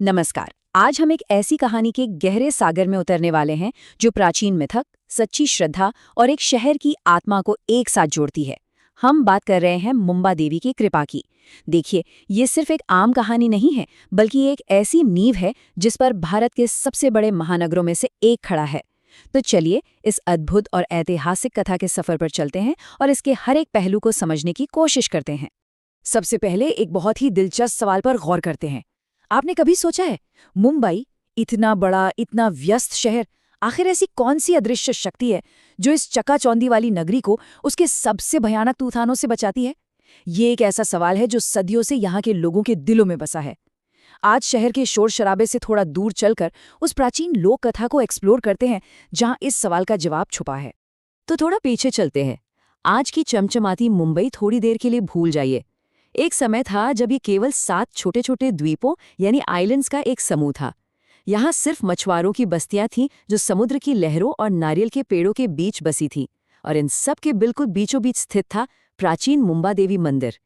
नमस्कार। आज हम एक ऐसी कहानी के गहरे सागर में उतरने वाले हैं जो प्राचीन मिथक, सच्ची श्रद्धा और एक शहर की आत्मा को एक साथ जोड़ती है। हम बात कर रहे हैं मुंबा देवी की कृपा की। देखिए, ये सिर्फ एक आम कहानी नहीं है, बल्कि एक ऐसी नींव है जिस पर भारत के सबसे बड़े महानगरों में से एक खड़ा है। तो चलिए इस अद्भुत और ऐतिहासिक कथा के सफर पर चलते हैं और इसके हर एक पहलू को समझने की कोशिश करते हैं। सबसे पहले एक बहुत ही दिलचस्प सवाल पर गौर करते हैं। आपने कभी सोचा है, मुंबई, इतना बड़ा, इतना व्यस्त शहर, आखिर ऐसी कौन सी अदृश्य शक्ति है जो इस चकाचौंधी वाली नगरी को उसके सबसे भयानक तूफानों से बचाती है? ये एक ऐसा सवाल है जो सदियों से यहाँ के लोगों के दिलों में बसा है। आज शहर के शोर शराबे से थोड़ा दूर चलकर उस प्राचीन लोक कथा को एक्सप्लोर करते हैं जहाँ इस सवाल का जवाब छुपा है। तो थोड़ा पीछे चलते हैं। आज की चमचमाती मुंबई थोड़ी देर के लिए भूल जाइए। एक समय था जब ये केवल 7 छोटे छोटे द्वीपों यानी आइलैंड्स का एक समूह था। यहाँ सिर्फ मछुआरों की बस्तियां थीं जो समुद्र की लहरों और नारियल के पेड़ों के बीच बसी थीं, और इन सब के बिल्कुल बीचों बीच स्थित था प्राचीन मुंबा देवी मंदिर।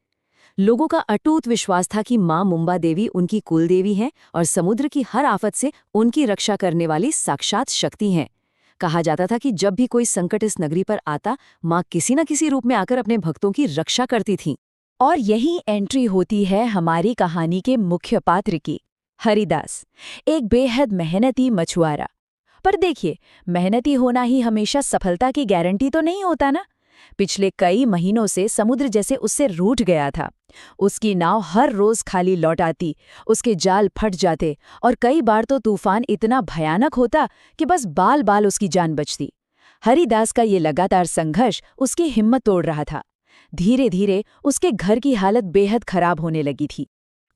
लोगों का अटूट विश्वास था कि माँ मुंबा देवी उनकी कुलदेवी हैं और समुद्र की हर आफत से उनकी रक्षा करने वाली साक्षात शक्ति हैं। कहा जाता था कि जब भी कोई संकट इस नगरी पर आता, माँ किसी न किसी रूप में आकर अपने भक्तों की रक्षा करती थीं। और यही एंट्री होती है हमारी कहानी के मुख्य पात्र की, हरिदास, एक बेहद मेहनती मछुआरा। पर देखिए, मेहनती होना ही हमेशा सफलता की गारंटी तो नहीं होता ना। पिछले कई महीनों से समुद्र जैसे उससे रूठ गया था। उसकी नाव हर रोज खाली लौट आती, उसके जाल फट जाते और कई बार तो तूफान इतना भयानक होता कि बस बाल बाल उसकी जान बचती। हरिदास का ये लगातार संघर्ष उसकी हिम्मत तोड़ रहा था। धीरे धीरे उसके घर की हालत बेहद खराब होने लगी थी।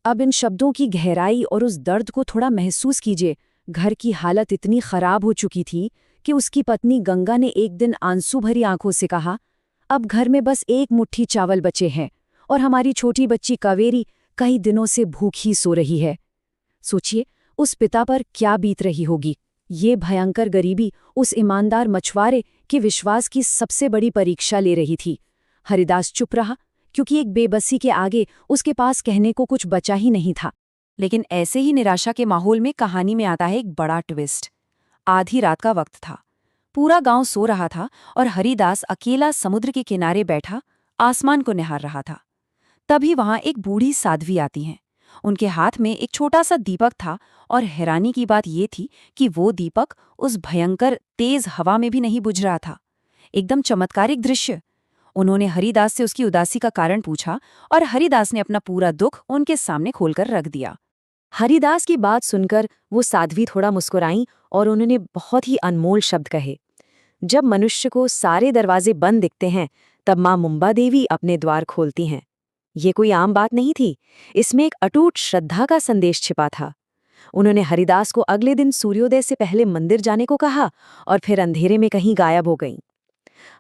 अब इन शब्दों की गहराई और उस दर्द को थोड़ा महसूस कीजिए। घर की हालत इतनी खराब हो चुकी थी कि उसकी पत्नी गंगा ने एक दिन आंसू भरी आंखों से कहा, अब घर में बस एक मुट्ठी चावल बचे हैं और हमारी छोटी बच्ची कावेरी कई दिनों से भूखी सो रही है। सोचिए, उस पिता पर क्या बीत रही होगी। ये भयंकर गरीबी उस ईमानदार मछुआरे के विश्वास की सबसे बड़ी परीक्षा ले रही थी। हरिदास चुप रहा, क्योंकि एक बेबसी के आगे उसके पास कहने को कुछ बचा ही नहीं था। लेकिन ऐसे ही निराशा के माहौल में कहानी में आता है एक बड़ा ट्विस्ट। आधी रात का वक्त था, पूरा गांव सो रहा था और हरिदास अकेला समुद्र के किनारे बैठा आसमान को निहार रहा था। तभी वहां एक बूढ़ी साध्वी आती हैं। उनके हाथ में एक छोटा सा दीपक था, और हैरानी की बात ये थी कि वो दीपक उस भयंकर तेज हवा में भी नहीं बुझ रहा था। एकदम चमत्कारिक दृश्य। उन्होंने हरिदास से उसकी उदासी का कारण पूछा और हरिदास ने अपना पूरा दुख उनके सामने खोलकर रख दिया। हरिदास की बात सुनकर वो साध्वी थोड़ा मुस्कुराईं और उन्होंने बहुत ही अनमोल शब्द कहे, जब मनुष्य को सारे दरवाजे बंद दिखते हैं, तब माँ मुंबा देवी अपने द्वार खोलती हैं। ये कोई आम बात नहीं थी, इसमें एक अटूट श्रद्धा का संदेश छिपा था। उन्होंने हरिदास को अगले दिन सूर्योदय से पहले मंदिर जाने को कहा और फिर अंधेरे में कहीं गायब हो गईं।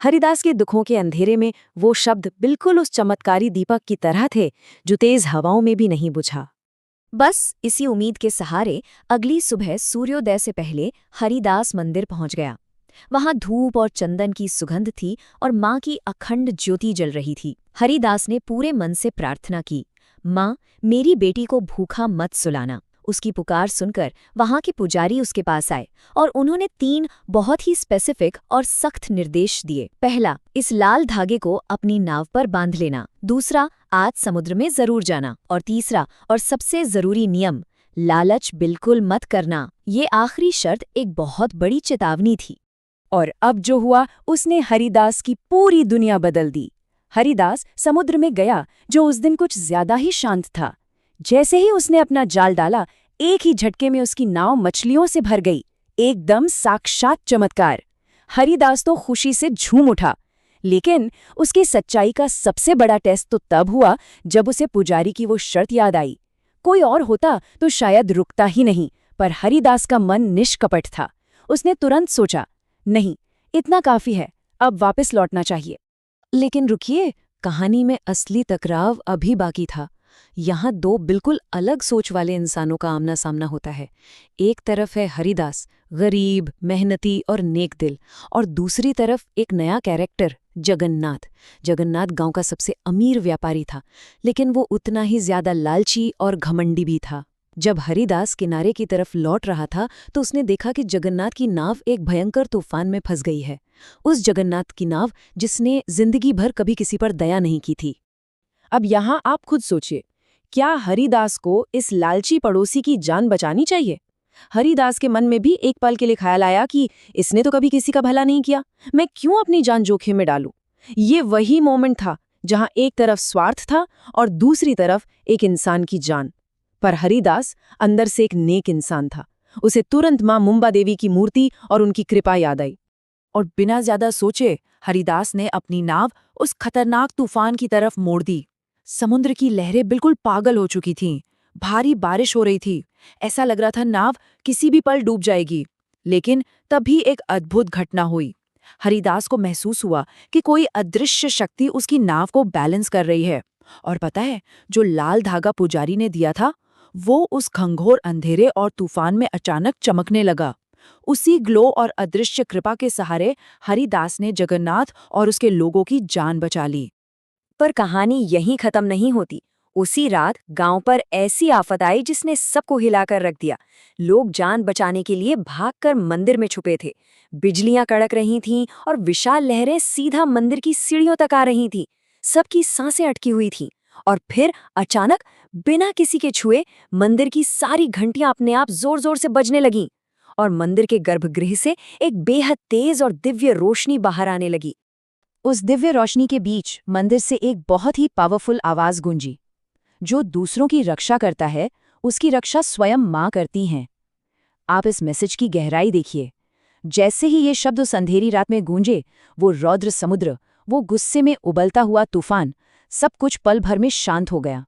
हरिदास के दुखों के अंधेरे में वो शब्द बिल्कुल उस चमत्कारी दीपक की तरह थे जो तेज हवाओं में भी नहीं बुझा। बस इसी उम्मीद के सहारे अगली सुबह सूर्योदय से पहले हरिदास मंदिर पहुंच गया। वहां धूप और चंदन की सुगंध थी और मां की अखंड ज्योति जल रही थी। हरिदास ने पूरे मन से प्रार्थना की, मां, मेरी बेटी को भूखा मत सुलाना। उसकी पुकार सुनकर वहां के पुजारी उसके पास आए और उन्होंने 3 बहुत ही स्पेसिफिक और सख्त निर्देश दिए। पहला, इस लाल धागे को अपनी नाव पर बांध लेना। दूसरा, आज समुद्र में जरूर जाना। और तीसरा और सबसे जरूरी नियम, लालच बिल्कुल मत करना। ये आखिरी शर्त एक बहुत बड़ी चेतावनी थी। और अब जो हुआ, उसने हरिदास की पूरी दुनिया बदल दी। हरिदास समुद्र में गया, जो उस दिन कुछ ज्यादा ही शांत था। जैसे ही उसने अपना जाल डाला, एक ही झटके में उसकी नाव मछलियों से भर गई। एकदम साक्षात चमत्कार। हरिदास तो खुशी से झूम उठा। लेकिन उसकी सच्चाई का सबसे बड़ा टेस्ट तो तब हुआ जब उसे पुजारी की वो शर्त याद आई। कोई और होता तो शायद रुकता ही नहीं, पर हरिदास का मन निष्कपट था। उसने तुरंत सोचा, नहीं, इतना काफी है, अब वापस लौटना चाहिए। लेकिन रुकिए, कहानी में असली टकराव अभी बाकी था। यहाँ 2 बिल्कुल अलग सोच वाले इंसानों का आमना सामना होता है। एक तरफ है हरिदास, गरीब, मेहनती और नेक दिल, और दूसरी तरफ एक नया कैरेक्टर, जगन्नाथ। जगन्नाथ गांव का सबसे अमीर व्यापारी था, लेकिन वो उतना ही ज्यादा लालची और घमंडी भी था। जब हरिदास किनारे की तरफ लौट रहा था तो उसने देखा कि जगन्नाथ की नाव एक भयंकर तूफान में फंस गई है। उस जगन्नाथ की नाव जिसने जिंदगी भर कभी किसी पर दया नहीं की थी। अब यहाँ आप खुद सोचिए, क्या हरिदास को इस लालची पड़ोसी की जान बचानी चाहिए? हरिदास के मन में भी एक पल के लिए ख्याल आया कि इसने तो कभी किसी का भला नहीं किया, मैं क्यों अपनी जान जोखिम में डालूं? ये वही मोमेंट था जहां एक तरफ स्वार्थ था और दूसरी तरफ एक इंसान की जान। पर हरिदास अंदर से एक नेक इंसान था। उसे तुरंत मां मुंबा देवी की मूर्ति और उनकी कृपा याद आई। और बिना ज्यादा सोचे हरिदास ने अपनी नाव उस खतरनाक तूफान की तरफ मोड़ दी। समुद्र की लहरें बिल्कुल पागल हो चुकी थीं। भारी बारिश हो रही थी। ऐसा लग रहा था नाव किसी भी पल डूब जाएगी। लेकिन तभी एक अद्भुत घटना हुई। हरिदास को महसूस हुआ कि कोई अदृश्य शक्ति उसकी नाव को बैलेंस कर रही है। और पता है, जो लाल धागा पुजारी ने दिया था वो उस घंघोर अंधेरे और तूफान में अचानक चमकने लगा। उसी ग्लो और अदृश्य कृपा के सहारे हरिदास ने जगन्नाथ और उसके लोगों की जान बचा ली। पर कहानी यहीं खत्म नहीं होती। उसी रात गांव पर ऐसी आफत आई जिसने सबको हिलाकर रख दिया। लोग जान बचाने के लिए भागकर मंदिर में छुपे थे। बिजलियां कड़क रही थीं और विशाल लहरें सीधा मंदिर की सीढ़ियों तक आ रही थीं। सबकी सांसें अटकी हुई थीं। और फिर अचानक बिना किसी के छुए मंदिर की सारी घंटियां अपने आप जोर जोर से बजने लगीं और मंदिर के गर्भगृह से एक बेहद तेज और दिव्य रोशनी बाहर आने लगी। उस दिव्य रोशनी के बीच मंदिर से एक बहुत ही पावरफुल आवाज गूंजी। जो दूसरों की रक्षा करता है उसकी रक्षा स्वयं मां करती हैं। आप इस मैसेज की गहराई देखिए। जैसे ही ये शब्द उस अंधेरी रात में गूंजे, वो रौद्र समुद्र, वो गुस्से में उबलता हुआ तूफान, सब कुछ पल भर में शांत हो गया।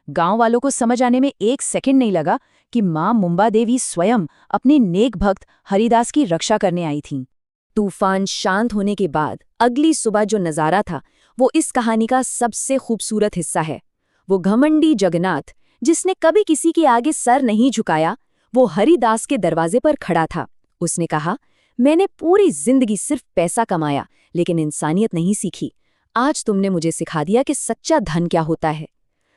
गांव वालों को समझ आने में एक सेकंड नहीं लगा कि मां मुंबा देवी स्वयं अपने नेक भक्त हरिदास की रक्षा करने आई थीं। तूफान शांत होने के बाद अगली सुबह जो नजारा था वो इस कहानी का सबसे खूबसूरत हिस्सा है। वो घमंडी जगन्नाथ, जिसने कभी किसी के आगे सर नहीं झुकाया, वो हरिदास के दरवाजे पर खड़ा था। उसने कहा, मैंने पूरी जिंदगी सिर्फ पैसा कमाया लेकिन इंसानियत नहीं सीखी। आज तुमने मुझे सिखा दिया कि सच्चा धन क्या होता है।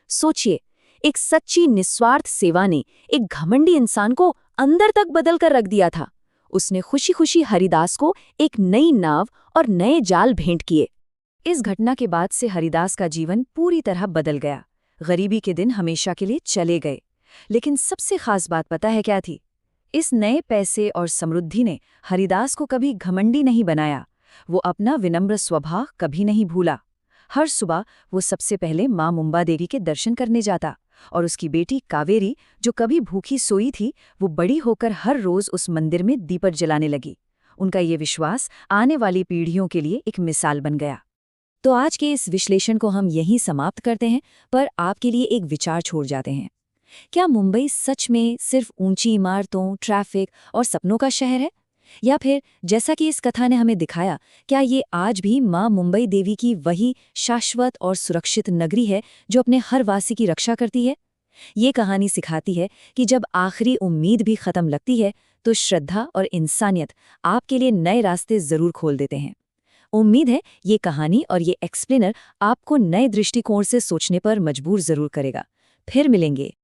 सोचिए, एक सच्ची निस्वार्थ सेवा ने एक घमंडी इंसान को अंदर तक बदल कर रख दिया था। उसने खुशी खुशी हरिदास को एक नई नाव और नए जाल भेंट किए। इस घटना के बाद से हरिदास का जीवन पूरी तरह बदल गया। गरीबी के दिन हमेशा के लिए चले गए। लेकिन सबसे खास बात पता है क्या थी? इस नए पैसे और समृद्धि ने हरिदास को कभी घमंडी नहीं बनाया। वो अपना विनम्र स्वभाव कभी नहीं भूला। हर सुबह वो सबसे पहले मां मुंबा देवी के दर्शन करने जाता और उसकी बेटी कावेरी, जो कभी भूखी सोई थी, वो बड़ी होकर हर रोज उस मंदिर में दीपक जलाने लगी। उनका ये विश्वास आने वाली पीढ़ियों के लिए एक मिसाल बन गया। तो आज के इस विश्लेषण को हम यहीं समाप्त करते हैं, पर आपके लिए एक विचार छोड़ जाते हैं। क्या मुंबई सच में सिर्फ ऊंची इमारतों, ट्रैफिक और सपनों का शहर है? या फिर जैसा कि इस कथा ने हमें दिखाया, क्या ये आज भी मां मुंबई देवी की वही शाश्वत और सुरक्षित नगरी है जो अपने हर वासी की रक्षा करती है? ये कहानी सिखाती है कि जब आखिरी उम्मीद भी खत्म लगती है तो श्रद्धा और इंसानियत आपके लिए नए रास्ते जरूर खोल देते हैं। उम्मीद है ये कहानी और ये एक्सप्लेनर आपको नए दृष्टिकोण से सोचने पर मजबूर जरूर करेगा। फिर मिलेंगे।